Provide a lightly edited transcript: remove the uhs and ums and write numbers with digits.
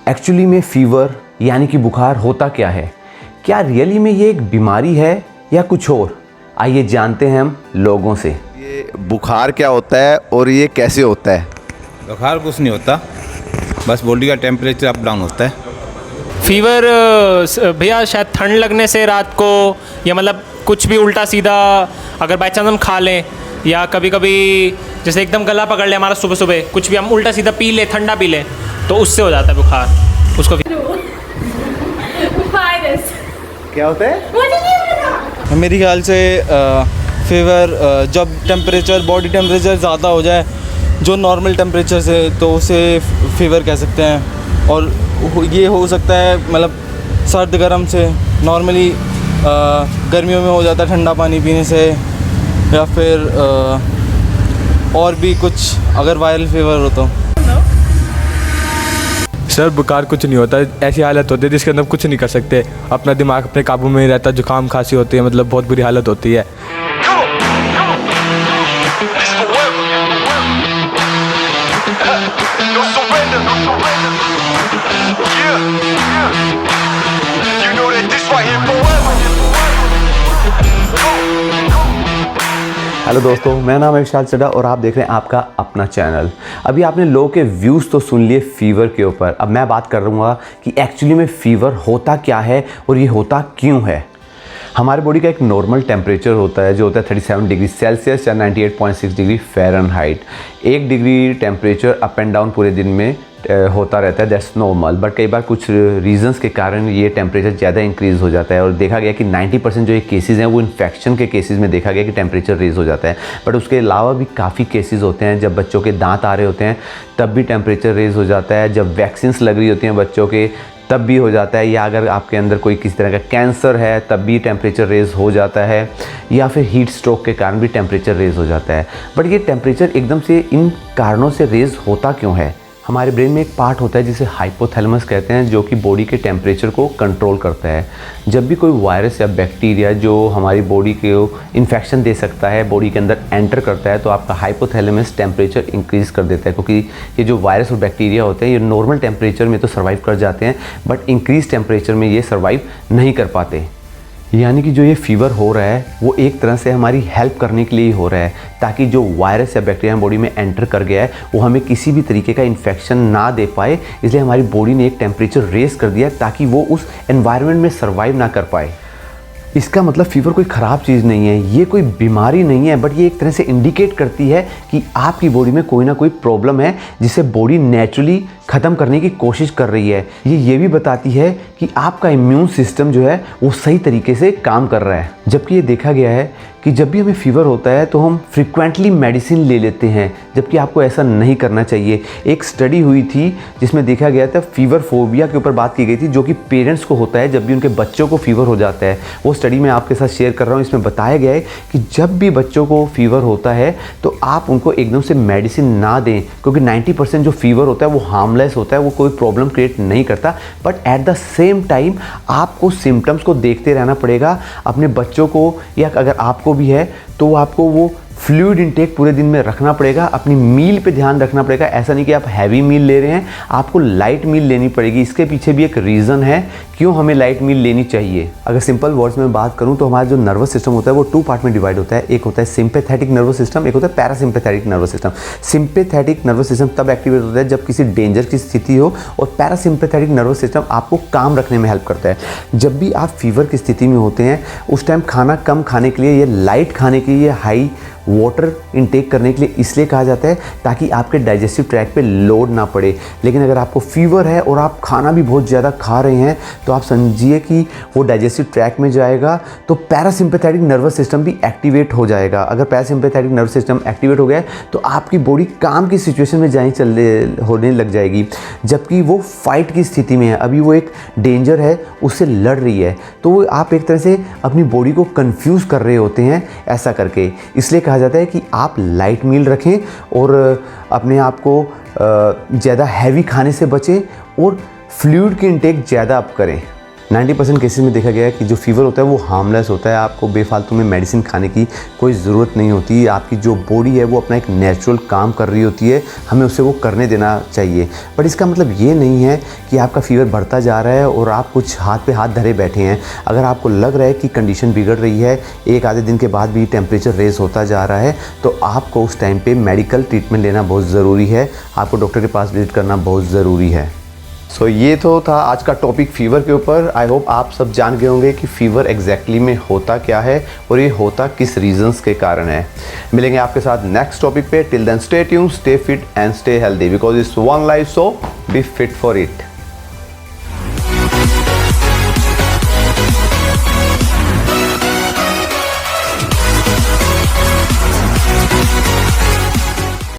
Actually में fever यानी कि बुखार होता क्या है? क्या रियली में ये एक बीमारी है या कुछ और? आइए जानते हैं हम लोगों से। ये बुखार क्या होता है और ये कैसे होता है? बुखार कुछ नहीं होता, बस बॉडी का टेम्परेचर अप डाउन होता है। फीवर भैया शायद ठंड लगने से रात को, या मतलब कुछ भी उल्टा सीधा अगर बाई चांस हम खा लें, या कभी कभी जैसे एकदम गला पकड़ ले हमारा सुबह सुबह, कुछ भी हम उल्टा सीधा पी लें, ठंडा पी लें, तो उससे हो जाता है बुखार। उसको वायरस क्या होता है? मेरे ख्याल से फीवर जब टेम्परेचर बॉडी टेम्परेचर ज़्यादा हो जाए जो नॉर्मल टेम्परेचर से, तो उसे फीवर कह सकते हैं। और ये हो सकता है मतलब सर्द गर्म से, नॉर्मली गर्मियों में हो जाता है ठंडा पानी पीने से, या फिर और भी कुछ अगर वायरल फीवर हो तो। सर बुखार कुछ नहीं होता, ऐसी हालत होती है जिसके अंदर कुछ नहीं कर सकते, अपना दिमाग अपने काबू में ही रहता है, जुकाम खांसी होती है, मतलब बहुत बुरी हालत होती है। हेलो दोस्तों, मेरा नाम है विशाल चड्ढा और आप देख रहे हैं आपका अपना चैनल। अभी आपने लोगों के व्यूज़ तो सुन लिए फीवर के ऊपर, अब मैं बात कर रहा हूँ कि एक्चुअली में फ़ीवर होता क्या है और ये होता क्यों है। हमारे बॉडी का एक नॉर्मल टेम्परेचर होता है जो होता है 37 डिग्री सेल्सियस या 98.6 degree Fahrenheit. 1 degree temperature up and down पूरे दिन में होता रहता है, दैट्स नॉर्मल। बट कई बार कुछ रीजंस के कारण ये टेम्परेचर ज़्यादा इंक्रीज़ हो जाता है और देखा गया कि 90% जो ये केसेस हैं वो इन्फेक्शन के केसेस में देखा गया कि टेम्परेचर रेज़ हो जाता है। बट उसके अलावा भी काफ़ी केसेस होते हैं, जब बच्चों के दांत आ रहे होते हैं तब भी टेम्परेचर रेज़ हो जाता है, जब वैक्सीन्स लग रही होती हैं बच्चों के तब भी हो जाता है, या अगर आपके अंदर कोई किसी तरह का कैंसर है तब भी टेम्परेचर रेज़ हो जाता है, या फिर हीट स्ट्रोक के कारण भी टेम्परेचर रेज़ हो जाता है। बट ये टेम्परेचर एकदम से इन कारणों से रेज़ होता क्यों है? हमारे ब्रेन में एक पार्ट होता है जिसे हाइपोथैलेमस कहते हैं, जो कि बॉडी के टेम्परेचर को कंट्रोल करता है। जब भी कोई वायरस या बैक्टीरिया जो हमारी बॉडी को इन्फेक्शन दे सकता है बॉडी के अंदर एंटर करता है, तो आपका हाइपोथैलेमस टेम्परेचर इंक्रीज़ कर देता है, क्योंकि ये जो वायरस और बैक्टीरिया होते हैं ये नॉर्मल टेम्परेचर में तो सर्वाइव कर जाते हैं बट इंक्रीज टेम्परेचर में ये सर्वाइव नहीं कर पाते। यानी कि जो ये फीवर हो रहा है वो एक तरह से हमारी हेल्प करने के लिए ही हो रहा है, ताकि जो वायरस या बैक्टीरिया बॉडी में एंटर कर गया है वो हमें किसी भी तरीके का इन्फेक्शन ना दे पाए। इसलिए हमारी बॉडी ने एक टेम्परेचर रेस कर दिया ताकि वो उस एनवायरनमेंट में सर्वाइव ना कर पाए। इसका मतलब फीवर कोई ख़राब चीज़ नहीं है, ये कोई बीमारी नहीं है, बट ये एक तरह से इंडिकेट करती है कि आपकी बॉडी में कोई ना कोई प्रॉब्लम है जिसे बॉडी नेचुरली ख़त्म करने की कोशिश कर रही है। ये भी बताती है कि आपका इम्यून सिस्टम जो है वो सही तरीके से काम कर रहा है। जबकि ये देखा गया है कि जब भी हमें फ़ीवर होता है तो हम फ्रिक्वेंटली मेडिसिन ले लेते हैं, जबकि आपको ऐसा नहीं करना चाहिए। एक स्टडी हुई थी जिसमें देखा गया था, फीवर फोबिया के ऊपर बात की गई थी, जो कि पेरेंट्स को होता है जब भी उनके बच्चों को फीवर हो जाता है। वो स्टडी मैं आपके साथ शेयर कर रहा हूँ। इसमें बताया गया है कि जब भी बच्चों को फीवर होता है तो आप उनको एकदम से मेडिसिन ना दें, क्योंकि 90% जो फीवर होता है वो हार्मलेस होता है, वो कोई प्रॉब्लम क्रिएट नहीं करता। But at the same time आपको सिम्टम्स को देखते रहना पड़ेगा अपने बच्चों को, या अगर आपको भी है तो आपको वो फ्लूइड इंटेक पूरे दिन में रखना पड़ेगा। अपनी मील पे ध्यान रखना पड़ेगा। ऐसा नहीं कि आप हैवी मील ले रहे हैं, आपको लाइट मील लेनी पड़ेगी। इसके पीछे भी एक रीज़न है क्यों हमें लाइट मील लेनी चाहिए। अगर सिंपल वर्ड्स में बात करूं तो हमारा जो नर्वस सिस्टम होता है वो 2 पार्ट में डिवाइड होता है। एक होता है सिंपैथेटिक नर्वस सिस्टम, एक होता है parasympathetic nervous system. Sympathetic nervous system तब एक्टिवेट होता है जब किसी डेंजर की स्थिति हो, और पैरासिम्पैथेटिक नर्वस सिस्टम आपको काम रखने में हेल्प करता है। जब भी आप फीवर की स्थिति में होते हैं उस टाइम खाना कम खाने के लिए, ये लाइट खाने के लिए, हाई वाटर इनटेक करने के लिए इसलिए कहा जाता है ताकि आपके डाइजेस्टिव ट्रैक पे लोड ना पड़े। लेकिन अगर आपको फीवर है और आप खाना भी बहुत ज़्यादा खा रहे हैं तो आप समझिए कि वो डाइजेस्टिव ट्रैक में जाएगा तो पैरासिम्पैथेटिक नर्वस सिस्टम भी एक्टिवेट हो जाएगा। अगर पैरासिम्पैथेटिक नर्वस सिस्टम एक्टिवेट हो गया तो आपकी बॉडी काम की सिचुएशन में होने लग जाएगी, जबकि वो फाइट की स्थिति में है, अभी वो एक डेंजर है उससे लड़ रही है। तो वो आप एक तरह से अपनी बॉडी को कंफ्यूज कर रहे होते हैं ऐसा करके। इसलिए कहा जाता है कि आप लाइट मील रखें और अपने आप को ज़्यादा हैवी खाने से बचें और फ्लूइड की इंटेक ज़्यादा आप करें। 90% केसेस में देखा गया है कि जो फीवर होता है वो हार्मलेस होता है, आपको बेफालतू में मेडिसिन खाने की कोई ज़रूरत नहीं होती। आपकी जो बॉडी है वो अपना एक नेचुरल काम कर रही होती है, हमें उसे वो करने देना चाहिए। बट इसका मतलब ये नहीं है कि आपका फीवर बढ़ता जा रहा है और आप कुछ हाथ पे हाथ धरे बैठे हैं। अगर आपको लग रहा है कि कंडीशन बिगड़ रही है, एक आधे दिन के बाद भी टेम्परेचर रेज़ होता जा रहा है, तो आपको उस टाइम पे मेडिकल ट्रीटमेंट लेना बहुत ज़रूरी है, आपको डॉक्टर के पास विजिट करना बहुत ज़रूरी है। सो ये तो था आज का टॉपिक फीवर के ऊपर। आई होप आप सब जान गए होंगे कि फ़ीवर एग्जैक्टली में होता क्या है और ये होता किस रीजंस के कारण है। मिलेंगे आपके साथ नेक्स्ट टॉपिक पे। Till then stay tuned, stay fit and stay healthy because it's one life, so be fit for it.